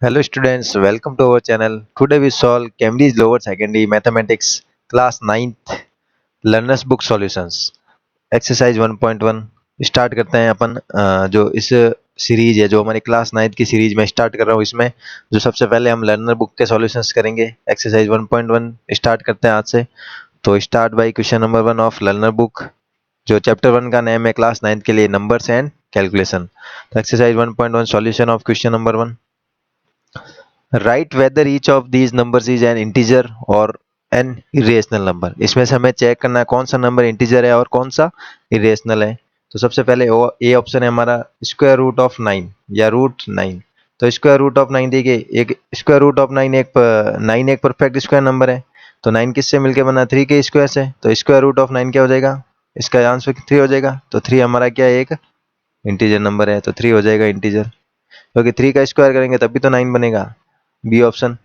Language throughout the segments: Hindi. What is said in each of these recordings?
Hello students, welcome to our channel. Today we solve Cambridge Lower Secondary Mathematics Class 9th Learners Book Solutions Exercise 1.1 start करते हैं अपन जो इस सीरीज है जो हमारी क्लास 9th की सीरीज में स्टार्ट कर रहा हूँ। इसमें जो सबसे पहले हम लर्नर बुक के सॉल्यूशंस करेंगे। एक्सरसाइज 1.1 स्टार्ट करते हैं आज से। तो start by question number 1 of learner book. जो चैप्टर 1 का नेम है क्लास 9th के लिए नंबर्स एंड कैलकुलेशन। तो exercise 1.1 solution of question number 1। Right whether each of these numbers is an integer और एन इरेशनल नंबर। इसमें से हमें चेक करना है कौन सा नंबर इंटीजर है और कौन सा इरेशनल है। तो सबसे पहले ए ऑप्शन है हमारा स्क्वायर रूट ऑफ 9 या रूट 9। तो स्क्वायर रूट ऑफ 9 देखिए, एक स्क्वायर रूट ऑफ 9 एक परफेक्ट स्क्वायर नंबर है। तो 9 किससे मिलकर बना, 3 के स्क्वायर से। तो स्क्वायर रूट ऑफ 9 क्या हो जाएगा, इसका आंसर 3 हो जाएगा। तो 3 हमारा क्या है, एक इंटीजर नंबर है, तो 3 हो जाएगा इंटीजर, क्योंकि 3 का स्क्वायर करेंगे तभी तो 9 बनेगा। B option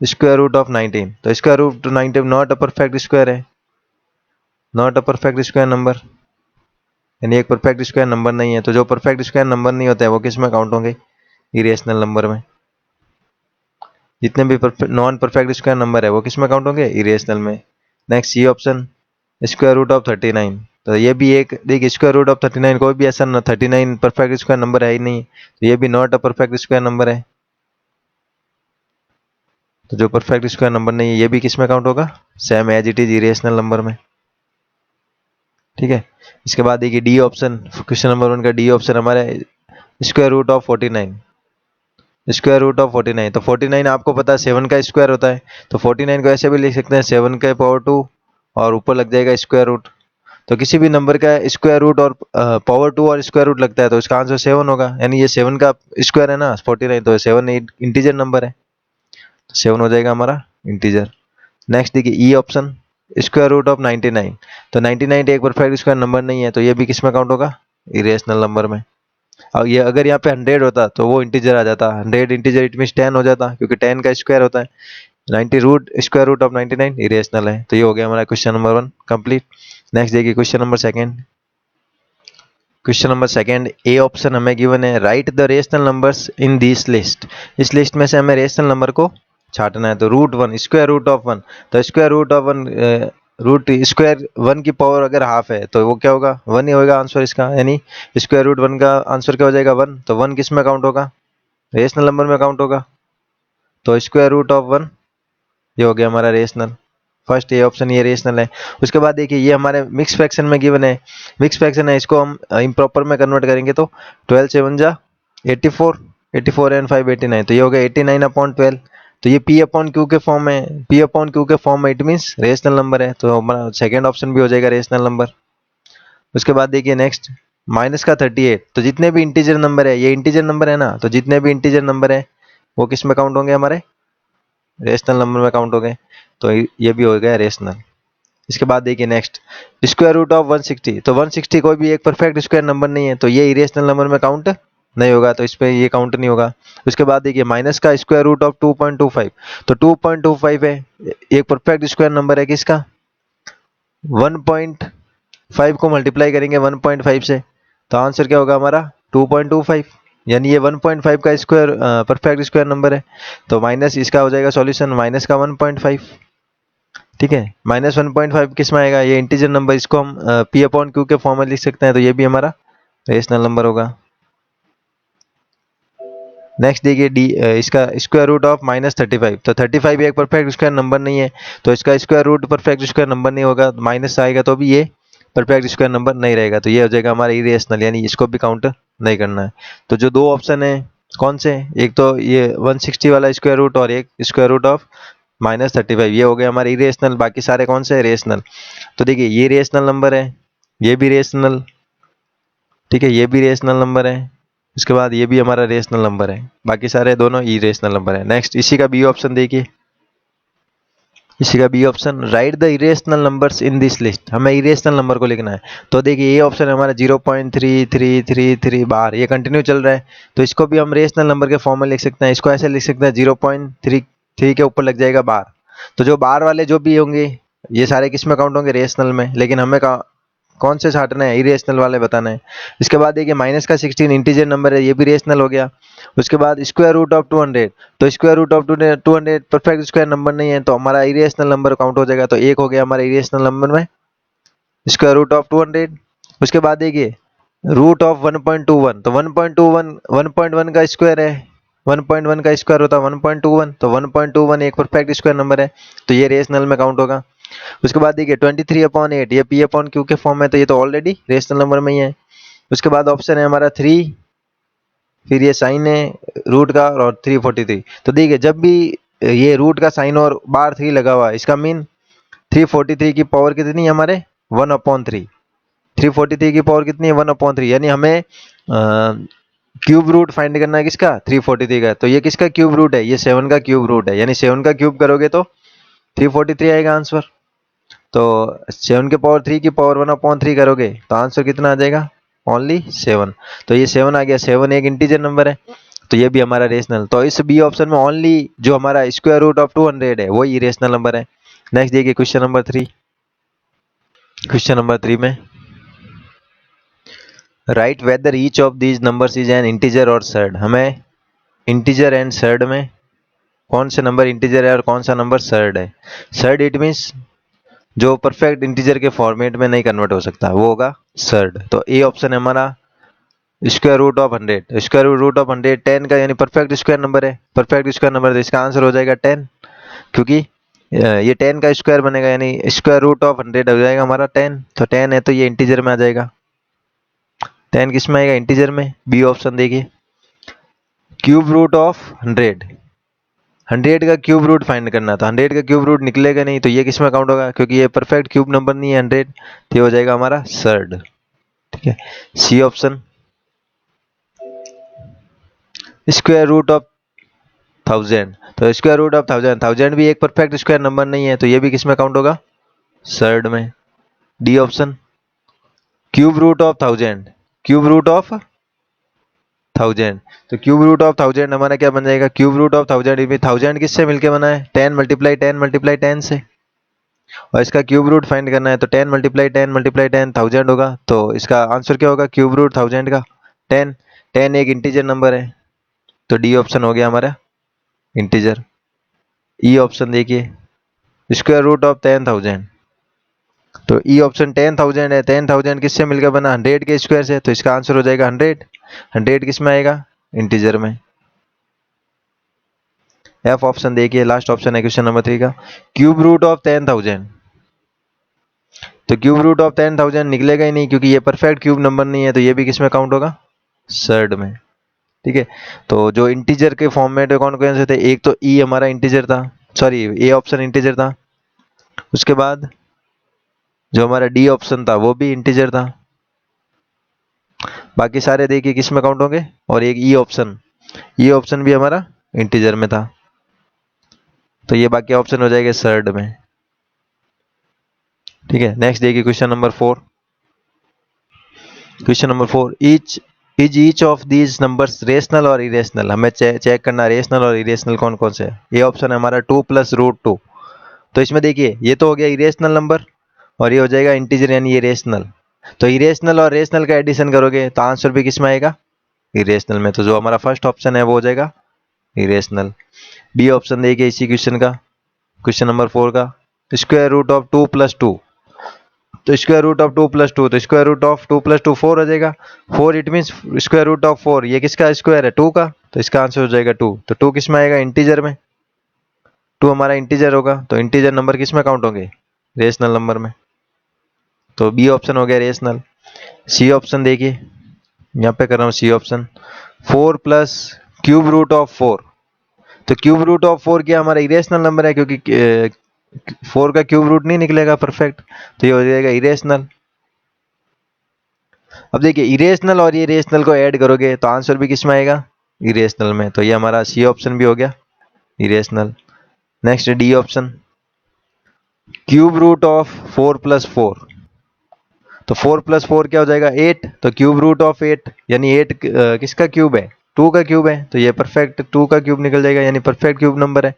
square root of 19। तो square root 19 not a perfect square है, not a perfect square number, यानी एक परफेक्ट स्क्वायर नंबर नहीं है। तो जो परफेक्ट स्क्वायर नंबर नहीं होता है वो किस में काउंट होंगे, इरेशनल नंबर में। जितने भी नॉन परफेक्ट स्क्वायर नंबर है वो किस में काउंट होंगे, इरेशनल में। Next C option square root of 39। तो ये भी एक देखिए, स्क्वायर रूट ऑफ 39 कोई भी ऐसा 39 परफेक्ट स्क्वायर नंबर है ही नहीं, तो ये भी not a perfect square number है। तो जो परफेक्ट स्क्वायर नंबर नहीं है ये भी किस में काउंट होगा, same as it is irrational number में। ठीक है। इसके बाद देखिए डी ऑप्शन, क्वेश्चन नंबर 1 का डी ऑप्शन हमारे square root of 49। Square root of 49, तो 49 आपको पता है 7 का स्क्वायर होता है। तो 49 को ऐसे भी लिख सकते हैं 7 के पावर 2 और ऊपर लग जाएगा स्क्वायर रूट। तो किसी भी नंबर का स्क्वायर रूट और पावर 2 और स्क्वायर रूट लगता है तो इसका आंसर 7 होगा, यानी ये 7 का स्क्वायर है ना 49, तो 7 इंटीजर नंबर है, तो 7 हो जाएगा हमारा इंटीजर। नेक्स्ट देखिए E option square root of 99। तो 99 एक परफेक्ट स्क्वायर नंबर नहीं है, तो ये भी किस में काउंट होगा, इरेशनल नंबर में। अब ये अगर यहाँ पे 100 होता तो वो इंटीजर आ जाता, 100 इंटीजर इट मींस 10 हो जाता, क्योंकि 10 का स्क्वायर होता है। 90 root square root of 99 irrational है। तो ये हो गया हमारा क्वेश्चन नंबर 1 कंप्लीट। नेक्स्ट देखिए question number second. Question number second A option हमें गिवन है right the rational numbers in this list. इस लिस्ट में से हमें रेशनल नंबर को छाटना है। तो रूट 1 स्क्वायर रूट ऑफ 1, तो square root of 1 root square 1 की पावर अगर हाफ है तो वो क्या होगा, 1 ही होगा आंसर इसका, यानी स्क्वायर रूट 1 का आंसर क्या हो जाएगा 1। तो 1 किस में काउंट होगा, रेशनल नंबर में काउंट होगा। तो स्क्वायर रूट ऑफ 1 ये हो गया हमारा रेशनल। फर्स्ट ये ऑप्शन ये रेशनल है। उसके बाद देखिए ये हमारे मिक्स फ्रैक्शन में गिवन है, मिक्स फ्रैक्शन है, इसको हम इम्प्रॉपर में कन्वर्ट करेंगे तो 12 7 जा 84, 84 एंड 5 89, तो ये हो गया 89 अपॉन 12। तो ये पी अपॉन क्यू के फॉर्म में, पी अपॉन क्यू के फॉर्म में, इट मीन्स रेशनल नंबर है, तो हमारा सेकेंड ऑप्शन भी हो जाएगा रेशनल नंबर। उसके बाद देखिए नेक्स्ट माइनस का 38। तो जितने भी इंटीजर नंबर है, ये इंटीजर नंबर है ना, तो जितने भी इंटीजर नंबर है वो किस में काउंट होंगे, हमारे रेशनल नंबर में काउंट हो गए, तो ये भी हो गया रेशनल। इसके बाद देखिए नेक्स्ट स्क्वायर रूट ऑफ 160। तो 160 कोई भी एक परफेक्ट स्क्वायर नंबर नहीं है, तो ये इरेशनल नंबर में काउंट नहीं होगा, तो इस पे ये काउंट नहीं होगा। उसके बाद देखिए माइनस का स्क्वायर रूट ऑफ 2.25। तो 2.25 है, एक परफेक्ट स्क्वायर नंबर है किसका, 1.5 को मल्टीप्लाई करेंगे 1.5 से, तो आंसर क्या होगा हमारा 2.25, यानी ये 1.5 का स्क्वायर परफेक्ट स्क्वायर नंबर है। तो माइनस इसका हो जाएगा सॉल्यूशन माइनस का 1.5। ठीक है, माइनस 1.5 किस में आएगा, ये इंटीजर नंबर, इसको हम पी अपॉन क्यू के फॉर्म में लिख सकते हैं, तो ये भी हमारा रेशनल नंबर होगा। नेक्स्ट देखिए डी इसका स्क्वायर रूट ऑफ माइनस 35। तो 35 एक परफेक्ट स्क्वायर नंबर नहीं है, तो इसका square root perfect square number नहीं होगा, माइनस आएगा तो भी ये परफेक्ट स्क्वायर नंबर नहीं रहेगा, तो ये हो जाएगा हमारा इरेशनल, यानी इसको भी काउंट नहीं करना है। तो जो दो ऑप्शन है कौन से, एक तो ये 160 वाला स्क्वायर रूट और एक स्क्वायर रूट ऑफ माइनस 35, ये हो गया हमारे इरेशनल, बाकी सारे कौन से रेशनल। तो देखिए ये रेशनल नंबर है, ये भी रेशनल, ठीक है, ये भी रेशनल नंबर है, उसके बाद ये भी हमारा रेशनल नंबर है, बाकी सारे दोनों ई रेशनल नंबर है। नेक्स्ट इसी का बी ऑप्शन देखिए, इसी का B option right the irrational numbers in this list. हमें इरेशनल नंबर को लिखना है। तो देखिए ये ऑप्शन है हमारा 0.3333 बार, ये कंटिन्यू चल रहा है, तो इसको भी हम रेशनल नंबर के फॉर्म में लिख सकते हैं। इसको ऐसे लिख सकते हैं 0.33 के ऊपर लग जाएगा बार। तो जो बार वाले जो भी होंगे ये सारे किस में काउंट होंगे, रेशनल में, लेकिन हमें कौन से छाटना है, इरेशनल वाले बताना है। इसके बाद देखिए माइनस का 16 इंटीजर नंबर है, ये भी रेशनल हो गया। उसके बाद स्क्वायर रूट ऑफ 200, तो square root of 200 perfect square number नहीं है, तो हमारा इरेशनल नंबर काउंट हो जाएगा। तो एक हो गया हमारा इरेशनल नंबर में स्क्वायर रूट ऑफ 200। उसके बाद देखिए रूट ऑफ 1.21, तो 1.21 1.1 का स्क्वायर है, 1.1 का स्क्वायर होता है 1.21, तो 1.21 एक परफेक्ट स्क्वायर नंबर है, तो ये रेशनल में काउंट होगा। उसके बाद देखिए 23/8 ये p/q के फॉर्म में, तो ये तो ऑलरेडी रेशनल नंबर में ही है। उसके बाद ऑप्शन है हमारा 3, फिर ये साइन है रूट का और 343। तो देखिए जब भी ये रूट का साइन और बार 3 लगा हुआ है, इसका मीन 343 की पावर कितनी है हमारे 1/3। 343 की पावर कितनी है 1/3, यानी हमें क्यूब रूट फाइंड करना है किसका 343 का। तो ये किसका क्यूब रूट है, ये 7 का क्यूब रूट है, यानी 7 का क्यूब करोगे तो 343 आएगा आंसर। तो 7 के पावर 3 की पावर 1/3 करोगे तो आंसर कितना आ जाएगा ओनली 7। तो ये 7 आ गया, 7 एक इंटीजर नंबर है, तो ये भी हमारा रेशनल। तो इस बी ऑप्शन में ओनली जो हमारा स्क्वायर रूट ऑफ 200 है वही रेशनल नंबर है। नेक्स्ट देखिए क्वेश्चन नंबर 3। क्वेश्चन नंबर 3 में right whether each of these numbers is an integer और सर्ड। हमें इंटीजर एंड सर्ड में कौन से नंबर इंटीजर है और कौन सा नंबर सर्ड है। सर्ड इट मीन्स जो परफेक्ट इंटीजर के फॉर्मेट में नहीं कन्वर्ट हो सकता वो होगा सर्ड। तो ए ऑप्शन है हमारा square root of 100। Square root of 100 10 का यानी परफेक्ट स्क्वायर नंबर है, परफेक्ट स्क्वायर नंबर, तो इसका आंसर हो जाएगा 10, क्योंकि ये 10 का स्क्वायर बनेगा, यानी स्क्वायर रूट ऑफ 100 हो जाएगा हमारा 10। तो 10 है तो ये इंटीजर में आ जाएगा। 10 किस में आएगा इंटीजर में, बी ऑप्शन देखिए। क्यूब रूट ऑफ 100, 100 का क्यूब रूट फाइंड करना, तो 100 का क्यूब रूट निकलेगा नहीं, तो ये किस में काउंट होगा, क्योंकि ये परफेक्ट क्यूब नंबर नहीं है 100, तो ये हो जाएगा हमारा सर्ड। ठीक है, C option. Square root of 1000, तो स्क्वायर रूट ऑफ 1000 भी एक परफेक्ट स्क्वायर नंबर नहीं है, तो ये भी किस में काउंट होगा सर्ड में। D option. Cube root of 1000, cube root of 1000, तो क्यूब रूट ऑफ 1000 हमारा क्या बन जाएगा, क्यूब रूट ऑफ 1000 किससे मिलके बना है 10 मल्टीप्लाई 10 मल्टीप्लाई 10 से, और इसका क्यूब रूट फाइंड करना है, तो 10 मल्टीप्लाई 10 मल्टीप्लाई 10 1000 होगा। तो इसका आंसर क्या होगा क्यूब रूट 1000 का 10। 10 एक इंटीजर नंबर है, तो डी ऑप्शन हो गया हमारा इंटीजर। ई ऑप्शन देखिए स्क्वायर रूट ऑफ 10,000, तो ई ऑप्शन 10,000 है, 10,000 किससे मिलकर बना 100 के स्क्वायर से, तो इसका आंसर हो जाएगा 100। 100 किस में आएगा इंटीजर में। एफ ऑप्शन देखिए लास्ट ऑप्शन है क्वेश्चन नंबर 3 का। क्यूब रूट ऑफ 10,000, तो क्यूब रूट ऑफ 10,000 निकलेगा ही नहीं, क्योंकि ये परफेक्ट क्यूब नंबर नहीं है, तो ये भी किस में काउंट होगा सर्ड में। ठीक है, तो जो इंटीजर के फॉर्मेट कौन कौन से थे, एक तो ई हमारा इंटीजर था, सॉरी ए ऑप्शन इंटीजर था। उसके बाद जो हमारा डी ऑप्शन था वो भी इंटीजर था, बाकी सारे देखिए किस में काउंट होंगे, और एक ई ऑप्शन भी हमारा इंटीजर में था, तो ये बाकी ऑप्शन हो जाएंगे सर्ड में। ठीक है, नेक्स्ट देखिए question number 4। Question number 4, each of these numbers rational और इरेशनल। हमें चेक करना रेशनल और इरेशनल कौन कौन से है। ये ऑप्शन है हमारा 2 + √2, तो इसमें देखिए ये तो हो गया इरेशनल नंबर और ये हो जाएगा इंटीजर यानी ये रेशनल। तो इरेशनल और रेशनल का एडिशन करोगे तो आंसर भी किस में आएगा इरेशनल में, तो जो हमारा फर्स्ट ऑप्शन है वो हो जाएगा इरेशनल। बी ऑप्शन देखिए इसी क्वेश्चन का, क्वेश्चन नंबर 4 का, स्क्वायर रूट ऑफ 2 + 2, तो स्क्वायर रूट ऑफ 2 + 2, तो स्क्वायर रूट ऑफ 2 + 2 4 हो जाएगा। 4 it mean square root of 4, ये किसका स्क्वायर है 2 का, तो इसका आंसर हो जाएगा 2। तो 2 किस में आएगा इंटीजर में, 2 हमारा इंटीजर होगा, तो इंटीजर नंबर किस में काउंट होंगे रेशनल नंबर में, तो बी ऑप्शन हो गया रेशनल। सी ऑप्शन देखिए यहाँ पे कर रहा हूँ C option, 4 + cube root of 4, तो क्यूब रूट ऑफ 4 क्या हमारा इरेशनल नंबर है, क्योंकि 4 का क्यूब रूट नहीं निकलेगा परफेक्ट, तो ये हो जाएगा इरेशनल। अब देखिए इरेशनल और ये रेशनल को ऐड करोगे तो आंसर भी किस में आएगा इरेशनल में, तो ये हमारा सी ऑप्शन भी हो गया irrational. Next D option, cube root of 4 + 4, तो 4 + 4 क्या हो जाएगा 8, तो क्यूब रूट ऑफ 8 यानी 8 किसका क्यूब है 2 का क्यूब है, तो ये परफेक्ट 2 का क्यूब निकल जाएगा यानी परफेक्ट क्यूब नंबर है,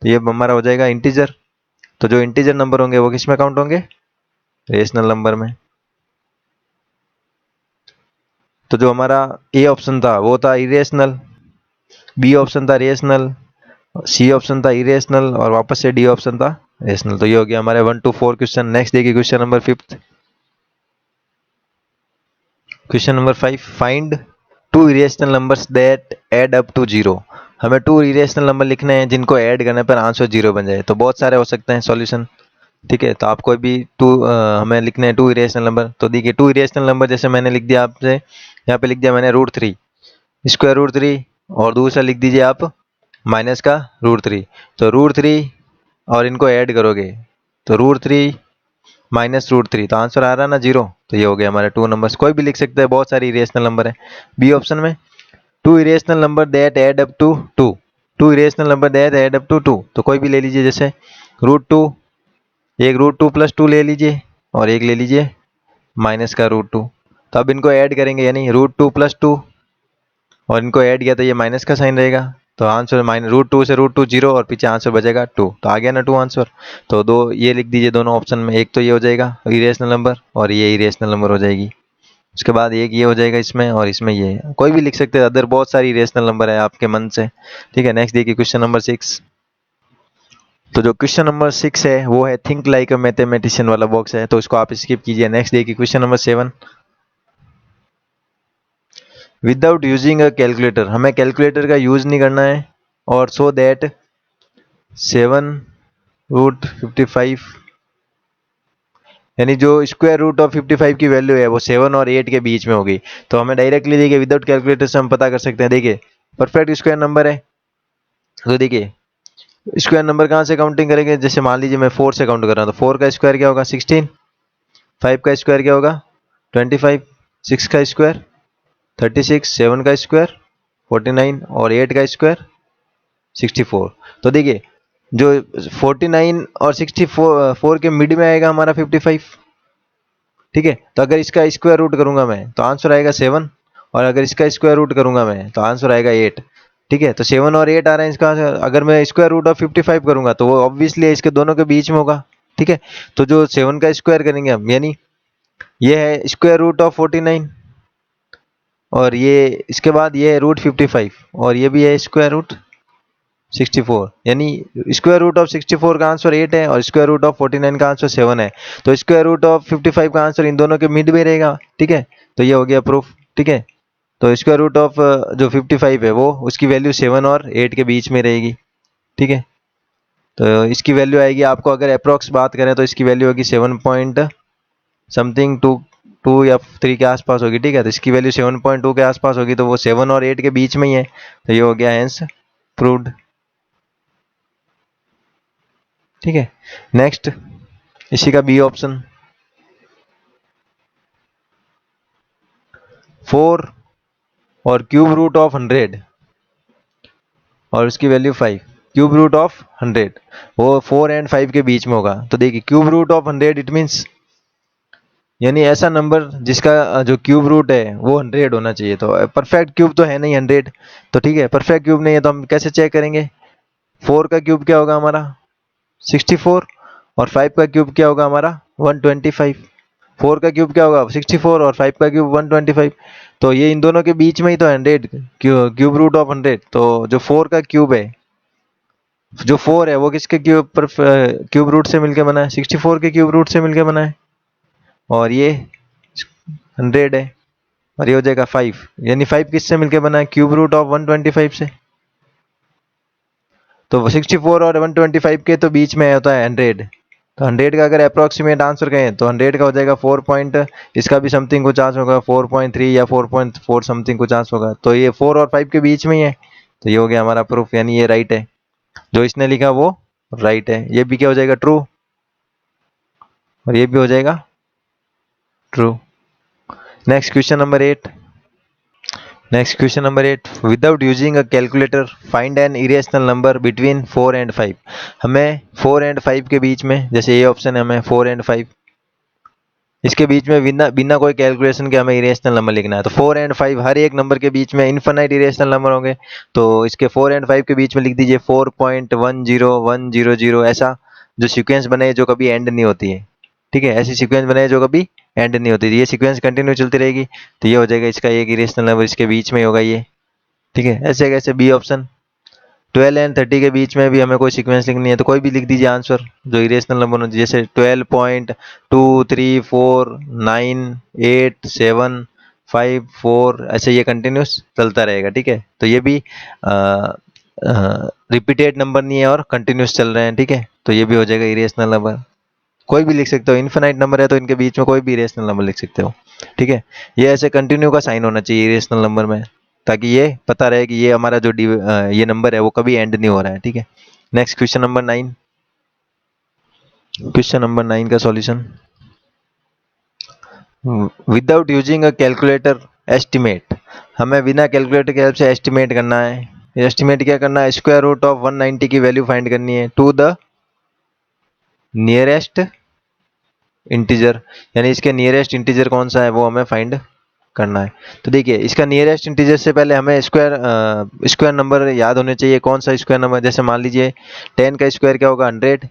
तो ये हमारा हो जाएगा इंटीजर। तो जो इंटीजर नंबर होंगे वो किस में काउंट होंगे रेशनल नंबर में। तो जो हमारा ए ऑप्शन था वो था इरेशनल, बी ऑप्शन था रेशनल, सी ऑप्शन था इरेशनल और वापस से डी ऑप्शन था रेशनल। तो ये हो गया हमारे 1 to 4 क्वेश्चन। नेक्स्ट देखिए question number 5। Question number 5, find two irrational numbers that add up to 0। हमें टू इरेशनल नंबर लिखने हैं जिनको ऐड करने पर आंसर 0 बन जाए। तो बहुत सारे हो सकते हैं सॉल्यूशन, ठीक है। तो आपको भी हमें लिखने हैं टू इरेशनल नंबर। तो देखिए टू इरेशनल नंबर जैसे मैंने लिख दिया आपसे, यहाँ पे लिख दिया मैंने √3, स्क्वायर √3, और दूसरा लिख दीजिए आप माइनस का √3। तो √3 और इनको ऐड करोगे तो √3 माइनस √3, तो आंसर आ रहा है ना 0। तो ये हो गया हमारे टू नंबर्स। कोई भी लिख सकते हैं, बहुत सारी इरेशनल नंबर है। बी ऑप्शन में two irrational number that add up to 2, two irrational number that add up to 2, तो कोई भी ले लीजिए, जैसे √2, एक √2 + 2 ले लीजिए और एक ले लीजिए माइनस का √2। तो अब इनको ऐड करेंगे, यानी √2 + 2, और इनको ऐड किया तो ये माइनस का साइन रहेगा। तो आंसर √2 से √2 0 और पीछे आंसर बचेगा 2। तो आ गया ना 2 आंसर। तो दो ये लिख दीजिए दोनों ऑप्शन में, एक तो ये हो जाएगा इरेशनल नंबर और ये इरेशनल नंबर हो जाएगी। उसके बाद एक ये हो जाएगा इसमें और इसमें ये, कोई भी लिख सकते हैं, अदर बहुत सारी इरेशनल नंबर है आपके मन से, ठीक है। नेक्स्ट देखिए क्वेश्चन नंबर 6। तो जो क्वेश्चन नंबर 6 है वो है थिंक लाइक अ मैथमेटिशियन वाला बॉक्स है, तो इसको आप स्किप कीजिए। नेक्स्ट देखिए question number 7, without using a calculator. हमें कैलकुलेटर का यूज नहीं करना है, और सो दैट 7 √55, यानी जो स्क्वायर रूट ऑफ 55 की वैल्यू है वो 7 और 8 के बीच में होगी। तो हमें डायरेक्टली देखिए विदाउट कैलकुलेटर से हम पता कर सकते हैं। देखिए परफेक्ट स्क्वायर नंबर है, तो देखिए स्क्वायर नंबर कहाँ से काउंटिंग करेंगे, जैसे मान लीजिए मैं 4 से काउंट कर रहा हूँ, तो 4 का स्क्वायर क्या होगा 16, 5 का स्क्वायर क्या होगा 25, 6 का स्क्वायर 36, 7 का स्क्वायर 49 और 8 का स्क्वायर 64। तो देखिए जो 49 और 64 के मिड में आएगा हमारा 55, ठीक है। तो अगर इसका स्क्वायर रूट करूंगा मैं तो आंसर आएगा 7, और अगर इसका स्क्वायर रूट करूंगा मैं तो आंसर आएगा 8, ठीक है। तो 7 और 8 आ रहे हैं इसका। अगर मैं स्क्वायर रूट ऑफ 55 करूंगा तो वो ऑब्वियसली इसके दोनों के बीच में होगा, ठीक है। तो जो 7 का स्क्वायर करेंगे हम, यानी ये है स्क्वायर रूट ऑफ 49, और ये इसके बाद ये है √55, और ये भी है स्क्वायर रूट 64, यानी स्क्वायर रूट ऑफ 64 का आंसर 8 है और स्क्वायर रूट ऑफ 49 का आंसर 7 है। तो स्क्वायर रूट ऑफ 55 का आंसर इन दोनों के मिड में रहेगा, ठीक है। तो ये हो गया प्रूफ, ठीक है। तो स्क्वायर रूट ऑफ जो 55 है वो उसकी वैल्यू 7 और 8 के बीच में रहेगी, ठीक है। तो इसकी वैल्यू आएगी आपको, अगर अप्रोक्स बात करें तो इसकी वैल्यू होगी 7 पॉइंट समथिंग 2 या 3 के आसपास होगी, ठीक है। तो इसकी वैल्यू 7.2 के आसपास होगी, तो वो 7 और 8 के बीच में ही है। तो ये हो गया हेंस प्रूव्ड, ठीक है। नेक्स्ट इसी का बी ऑप्शन, 4 और क्यूब रूट ऑफ 100 और उसकी वैल्यू 5, क्यूब रूट ऑफ 100 वो 4 और 5 के बीच में होगा। तो देखिए cube root of 100 it means, यानी ऐसा नंबर जिसका जो क्यूब रूट है वो 100 होना चाहिए। तो परफेक्ट क्यूब तो है नहीं 100, तो ठीक है परफेक्ट क्यूब नहीं है, तो हम कैसे चेक करेंगे। 4 का क्यूब क्या होगा हमारा 64, और 5 का क्यूब क्या होगा हमारा 125। 4 का क्यूब क्या होगा 64 और 5 का क्यूब 125। तो ये इन दोनों के बीच में ही तो 100, क्यूब रूट ऑफ 100। तो जो 4 का क्यूब है, जो 4 है वो किसके क्यूब पर क्यूब रूट से मिलके बना है 64 के क्यूब रूट से मिलके बना है, और ये 100 है, और ये हो जाएगा 5, यानी 5 किससे मिलके बना है क्यूब रूट ऑफ 125 से। तो 64 और 125 के तो बीच में होता है 100। तो 100 का अगर अप्रोक्सीमेट आंसर कहें तो 100 का हो जाएगा 4 पॉइंट, इसका भी समथिंग कुछ आंसर होगा 4.3 या 4.4 समथिंग कुछ आंसर होगा। तो ये 4 और 5 के बीच में ही है। तो ये हो गया हमारा प्रूफ, यानी ये राइट है, जो इसने लिखा वो राइट है। ये भी क्या हो जाएगा ट्रू, और ये भी हो जाएगा true. Next question number 8। Next question number 8, without using a calculator find an irrational number between 4 and 5। हमें 4 एंड 5 के बीच में, जैसे ये ऑप्शन है हमें 4 एंड 5, इसके बीच में बिना बिना कोई कैलकुलेशन के हमें इरेशनल नंबर लिखना है। तो 4 एंड 5 हर एक नंबर के बीच में इनफाइनाइट इरेशनल नंबर होंगे। तो इसके 4 एंड 5 के बीच में लिख दीजिए 4.10100, ऐसा जो सीक्वेंस बने जो कभी एंड नहीं होती है, ठीक है। ऐसी सीक्वेंस बने जो कभी एंड नहीं होती, ये सीक्वेंस कंटिन्यू चलती रहेगी, तो ये हो जाएगा इसका एक इरेशनल नंबर, इसके बीच में होगा ये, ठीक है। ऐसे कैसे बी ऑप्शन। 12 एंड 30 के बीच में भी हमें कोई सीक्वेंस लिखनी है तो कोई भी लिख दीजिए आंसर जो इरेशनल नंबर हो, जैसे 12.234 9 8 7 5 4, ऐसे ये कंटिन्यूस चलता रहेगा, ठीक है। तो ये भी रिपीटेड नंबर नहीं है और कंटिन्यूस चल रहे हैं, ठीक है, तो ये भी हो जाएगा इरेशनल नंबर। कोई भी लिख सकते हो, इन्फिनाइट नंबर है तो इनके बीच में कोई भी इरेशनल नंबर लिख सकते हो, ठीक है। ये ऐसे कंटिन्यू का साइन होना चाहिए इरेशनल नंबर में, ताकि ये पता रहे कि ये हमारा जो ये नंबर है वो कभी एंड नहीं हो रहा है, ठीक है। Next question number 9। Question number 9 का solution, without using a calculator estimate, हमें बिना कैलकुलेटर के हेल्प से एस्टिमेट करना है। एस्टिमेट क्या करना है, स्क्वायर रूट ऑफ 190 की वैल्यू फाइंड करनी है टू द नियरेस्ट इंटीजर, यानी इसके नियरेस्ट इंटीजर कौन सा है वो हमें फाइंड करना है। तो देखिए इसका नियरेस्ट इंटीजर से पहले हमें स्क्वायर नंबर याद होने चाहिए। कौन सा स्क्वायर नंबर, जैसे मान लीजिए 10 का स्क्वायर क्या होगा 100,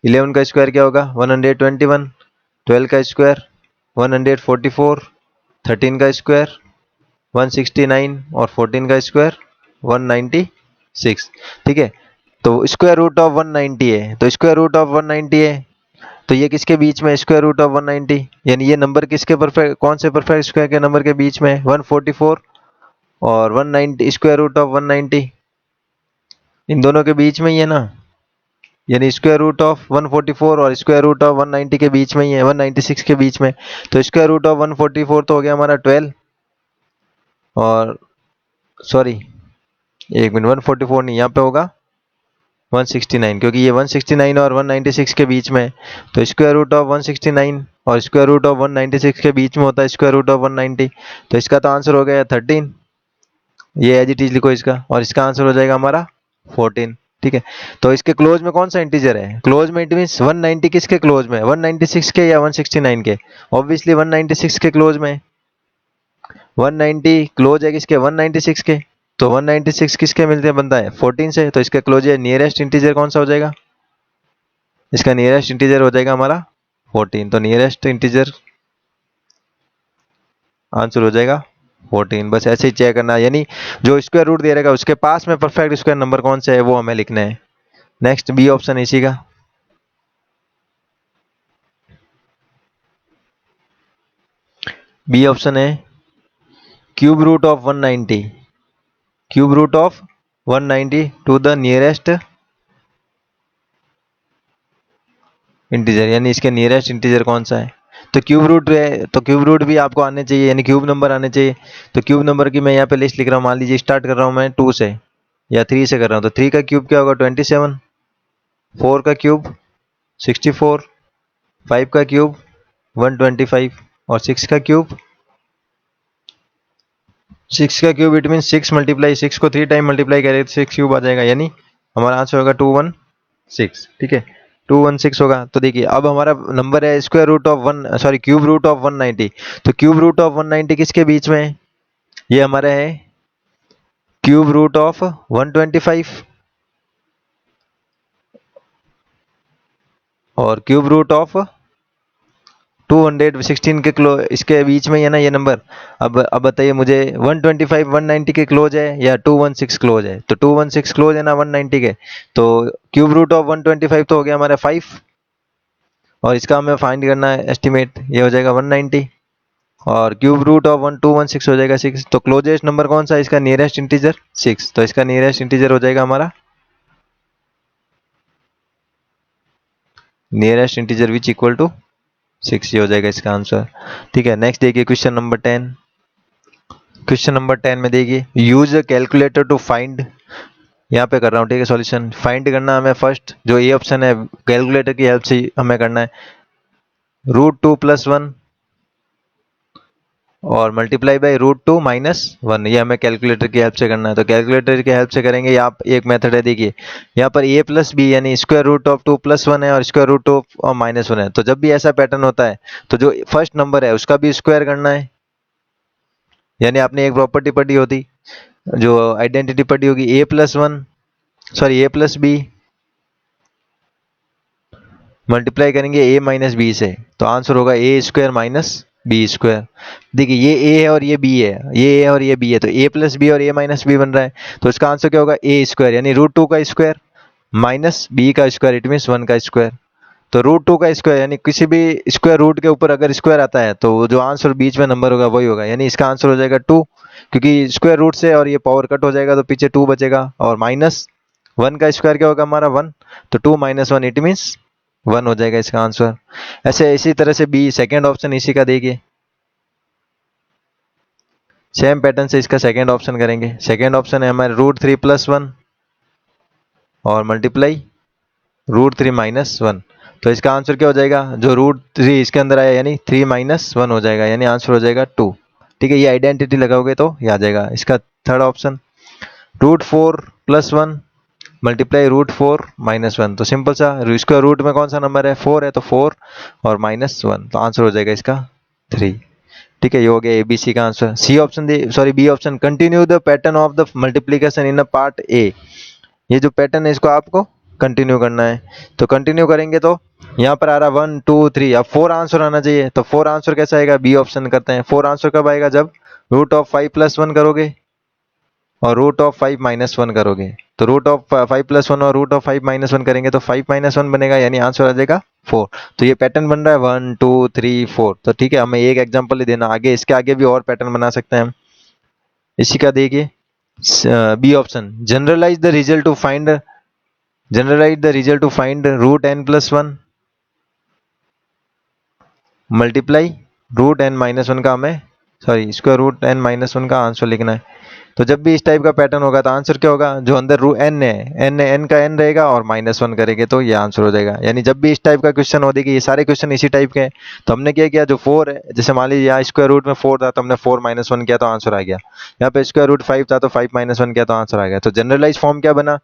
11 का स्क्वायर क्या होगा 121, 12 का स्क्वायर 144, 13 का स्क्वायर 169 और 14 का स्क्वायर 196, ठीक है। तो स्क्वायर रूट ऑफ 190 है, तो स्क्वायर रूट ऑफ 190 है, तो ये किसके बीच में स्क्वायर रूट ऑफ 190, यानी ये नंबर किसके परफेक्ट, कौन से परफेक्ट स्क्वायर के नंबर के बीच में, 144 और 190, स्क्वायर रूट ऑफ 190 इन दोनों के बीच में ही है ना, यानी स्क्वायर रूट ऑफ 144 और स्क्वायर रूट ऑफ 190 के बीच में ही है, 196 के बीच में। तो स्क्वायर रूट ऑफ 144 तो हो गया हमारा 12, और सॉरी एक मिनट, 144 नहीं, यहाँ पे होगा 169, क्योंकि ये 169 और 196 के बीच में है। तो स्क्वायर रूट ऑफ 169 और स्क्वायर रूट ऑफ 196 के बीच में होता है स्क्वायर रूट ऑफ 190, तो इसका तो आंसर हो गया 13, ये एज इट इज लिखो इसका, और इसका आंसर हो जाएगा हमारा 14, ठीक है। तो इसके क्लोज में कौन सा इंटीजर है, क्लोज में इट मीन 190 किसके क्लोज में, 196 के या 169 के, ऑब्वियसली 196 के क्लोज में। 190 क्लोज है किसके, 196 के, तो 196 किसके मिलते हैं बनता है 14 से, तो इसका क्लोज है, नियरेस्ट इंटीजर कौन सा हो जाएगा, इसका नियरेस्ट इंटीजर हो जाएगा हमारा 14, तो नियरेस्ट इंटीजर आंसर हो जाएगा 14। बस ऐसे ही चेक करना, यानी जो स्क्वायर रूट दे रहेगा उसके पास में परफेक्ट स्क्वायर नंबर कौन सा है वो हमें लिखना है। नेक्स्ट बी ऑप्शन इसी का, बी ऑप्शन है cube root of 190, cube root of 190 to the nearest integer, यानी इसके नियरेस्ट इंटीजर कौन सा है। तो क्यूब रूट है, तो क्यूब रूट भी आपको आने चाहिए, यानी क्यूब नंबर आने चाहिए। तो क्यूब नंबर की मैं यहाँ पे लिस्ट लिख रहा हूँ, मान लीजिए स्टार्ट कर रहा हूँ मैं 2 से या 3 से कर रहा हूँ, तो 3 का क्यूब क्या होगा 27, 4 का क्यूब 64, 5 का क्यूब 125 और 6 का क्यूब, 6 का क्यूब इट मीन 6 मल्टीप्लाई 6 को 3 टाइम मल्टीप्लाई करें तो 6 क्यूब आ जाएगा, यानी हमारा आंसर होगा 216, ठीक है 216 होगा। तो देखिए अब हमारा नंबर है square root of cube root of 190, तो क्यूब रूट ऑफ 190 किसके बीच में है, ये हमारा है क्यूब रूट ऑफ 125 और क्यूब रूट ऑफ 216 के इसके बीच में ही है ना ये नंबर। अब बताइए मुझे 125 190 के क्लोज है या 216 क्लोज है, तो 216 क्लोज है ना 190 के, तो क्यूब रूट ऑफ 125 तो हो गया हमारा 5, और इसका हमें फाइंड करना है एस्टिमेट, ये हो जाएगा 190 और क्यूब रूट ऑफ 1216 हो जाएगा 6, तो क्लोजेस्ट नंबर कौन सा है इसका, नियरेस्ट इंटीजर 6, तो इसका नियरेस्ट इंटीजर हो जाएगा हमारा nearest integer which equal to 6, ये हो जाएगा इसका आंसर, ठीक है। नेक्स्ट देखिए क्वेश्चन नंबर 10। क्वेश्चन नंबर 10 में देखिए use a calculator to find, यहाँ पे कर रहा हूँ, ठीक है। सॉल्यूशन फाइंड करना हमें फर्स्ट, जो ये ऑप्शन है कैलकुलेटर की हेल्प से हमें करना है, √2 + 1 और मल्टीप्लाई बाई √2 - 1, ये हमें कैलकुलेटर की हेल्प से करना है। तो कैलकुलेटर की हेल्प से करेंगे, या एक मेथड है देखिए, यहाँ पर a + b यानी स्क्वायर रूट ऑफ 2 + 1 है और स्क्वायर रूट ऑफ -1 है, तो जब भी ऐसा पैटर्न होता है तो जो फर्स्ट नंबर है उसका भी स्क्वायर करना है, यानी आपने एक प्रॉपर्टी पढ़ी होती, जो आइडेंटिटी पढ़ी होगी, a + b मल्टीप्लाई करेंगे a माइनस बी से, तो आंसर होगा ए स्क्वायर माइनस बी स्क्वायर। देखिए ये a है और ये b है, ये a और ये b है, तो a प्लस बी और a माइनस बी बन रहा है, तो इसका आंसर क्या होगा ए स्क्वायर, यानी √2 का स्क्वायर माइनस बी का स्क्वायर, इट मीन्स 1 का स्क्वायर। तो √2 का स्क्वायर यानी किसी भी स्क्वायर रूट के ऊपर अगर स्क्वायर आता है तो जो आंसर बीच में नंबर होगा वही होगा, यानी इसका आंसर हो जाएगा 2, क्योंकि स्क्वायर रूट से और ये पावर कट हो जाएगा तो पीछे 2 बचेगा, और माइनस 1 का स्क्वायर क्या होगा हमारा 1, तो 2 माइनस 1 इट मीन्स 1 हो जाएगा इसका आंसर। ऐसे इसी तरह से बी सेकेंड ऑप्शन इसी का देखिए, सेम पैटर्न से इसका सेकेंड ऑप्शन करेंगे। सेकेंड ऑप्शन है हमारे √3 + 1 और मल्टीप्लाई √3 - 1, तो इसका आंसर क्या हो जाएगा, जो √3 इसके अंदर आया यानी 3 - 1 हो जाएगा, यानी आंसर हो जाएगा 2। ठीक है, ये आइडेंटिटी लगाओगे तो ये आ जाएगा। इसका थर्ड ऑप्शन √4 + 1 मल्टीप्लाई √4 - 1, तो सिंपल सा, इसका रूट में कौन सा नंबर है 4 है, तो 4 और -1, तो आंसर हो जाएगा इसका 3। ठीक है, ये हो गया एबीसी का answer. C option B option, continue the pattern of the multiplication in a part A. ये जो पैटर्न है इसको आपको कंटिन्यू करना है, तो कंटिन्यू करेंगे तो यहाँ पर आ रहा 1 2 3, अब 4 आंसर आना चाहिए, तो 4 आंसर कैसे आएगा, बी ऑप्शन करते हैं। 4 आंसर कब आएगा, जब √5 + 1 करोगे और √5 - 1 करोगे, तो √5 + 1 और √5 - 1 करेंगे तो 5 - 1 बनेगा, यानी आंसर आ जाएगा 4। तो ये पैटर्न बन रहा है 1 2 3 4। तो ठीक है, हमें एक एग्जांपल ही देना, आगे इसके आगे भी और पैटर्न बना सकते हैं हम। इसी का देखिए B option, generalise the result to find √n + 1 multiply √n - 1 का हमें स्क्वायर √n - 1 का आंसर लिखना है। तो जब भी इस टाइप का पैटर्न होगा तो आंसर क्या होगा, जो अंदर n है, n का n रहेगा और -1 करेंगे तो ये आंसर हो जाएगा। यानी जब भी इस टाइप का क्वेश्चन हो, देखिए ये सारे क्वेश्चन इसी टाइप के हैं, तो हमने क्या किया, जो 4 है, जैसे मान लीजिए यहाँ स्क्वायर रूट में 4 था तो हमने 4 - 1 किया तो आंसर आ गया, यहाँ पे स्क्वायर रूट 5 था तो 5 - 1 किया तो आंसर आ गया। तो जनरलाइज फॉर्म क्या बना,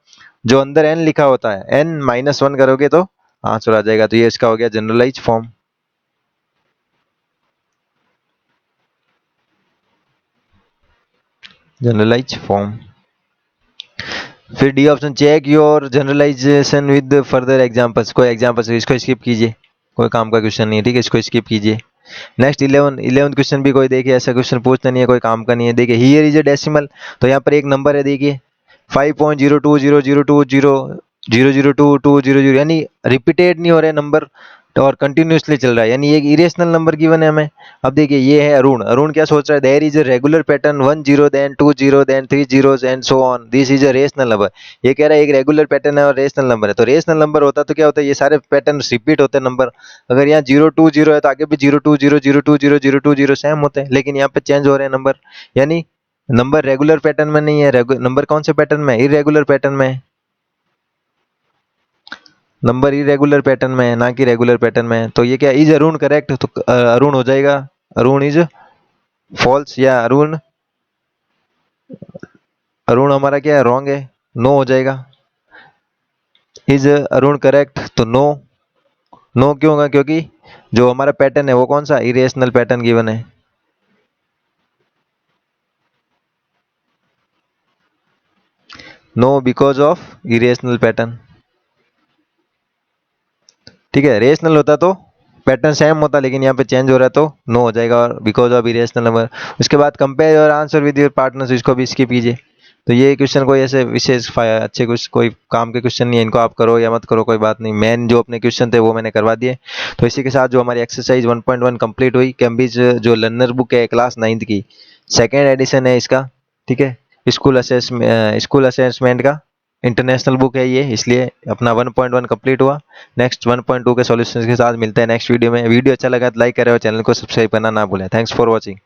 जो अंदर n लिखा होता है n - 1 करोगे तो आंसर आ जाएगा, तो ये इसका हो गया जनरलाइज फॉर्म। Generalise form. फिर D option, check your generalisation with further examples. कोई एग्जांपल्स, इसको स्किप कीजिए, कोई काम का क्वेश्चन नहीं है, ठीक है, इसको स्किप कीजिए। नेक्स्ट 11th क्वेश्चन भी कोई देखिए ऐसा क्वेश्चन पूछना नहीं है, कोई काम का नहीं है। देखिए हियर इज अ डेसिमल, तो यहाँ पर एक नंबर है, देखिए 5.0200200002200, यानी रिपीटेड नहीं हो रहे नंबर और कंटिन्यूसली चल रहा है, यानी एक इरेशनल नंबर गिवन है हमें। अब देखिए ये है अरुण, अरुण क्या सोच रहा है, there is a regular pattern 1 0 then 2 0 then 3 zeros and so on, this is a rational number. ये कह रहा है एक रेगुलर पैटर्न है और रेशनल नंबर है, तो रेशनल नंबर होता तो क्या होता है, ये सारे पैटर्न रिपीट होते हैं नंबर। अगर यहाँ 0 2 0 है तो आगे भी 0 2 0 0 2 0 0 2 0 सेम होते हैं, लेकिन यहाँ पे चेंज हो रहे हैं नंबर, यानी नंबर रेगुलर पैटर्न में नहीं है। नंबर कौन से पैटर्न में, इरेगुलर पैटर्न में है, नंबर इरेगुलर पैटर्न में है ना कि रेगुलर पैटर्न में है। तो ये क्या, इज अरुण करेक्ट, तो अरुण हो जाएगा, अरुण इज फॉल्स, या अरुण हमारा क्या है, रॉन्ग है, नो हो जाएगा। इज अरुण करेक्ट, तो नो, नो क्यों होगा, क्योंकि जो हमारा पैटर्न है वो कौन सा, इरेशनल पैटर्न गिवन है। No because of irrational pattern. ठीक है, रेशनल होता तो पैटर्न सेम होता, लेकिन यहाँ पे चेंज हो रहा है तो नो हो जाएगा, और बिकॉज ऑफ इरेशनल नंबर। उसके बाद compare your answer with your partners, इसको भी स्किप कीजिए। तो ये क्वेश्चन कोई ऐसे विशेष अच्छे कुछ कोई काम के क्वेश्चन नहीं है, इनको आप करो या मत करो कोई बात नहीं, मेन जो अपने क्वेश्चन थे वो मैंने करवा दिए। तो इसी के साथ जो हमारी एक्सरसाइज 1.1 कंप्लीट हुई। कैम्ब्रिज जो लर्नर बुक है क्लास 9th की, सेकेंड एडिशन है इसका, ठीक है, स्कूल असेसमेंट का इंटरनेशनल बुक है ये, इसलिए अपना 1.1 कंप्लीट हुआ। नेक्स्ट 1.2 के सॉल्यूशंस के साथ मिलते हैं नेक्स्ट वीडियो में। वीडियो अच्छा लगा तो लाइक करें और चैनल को सब्सक्राइब करना ना भूलें। Thanks for watching.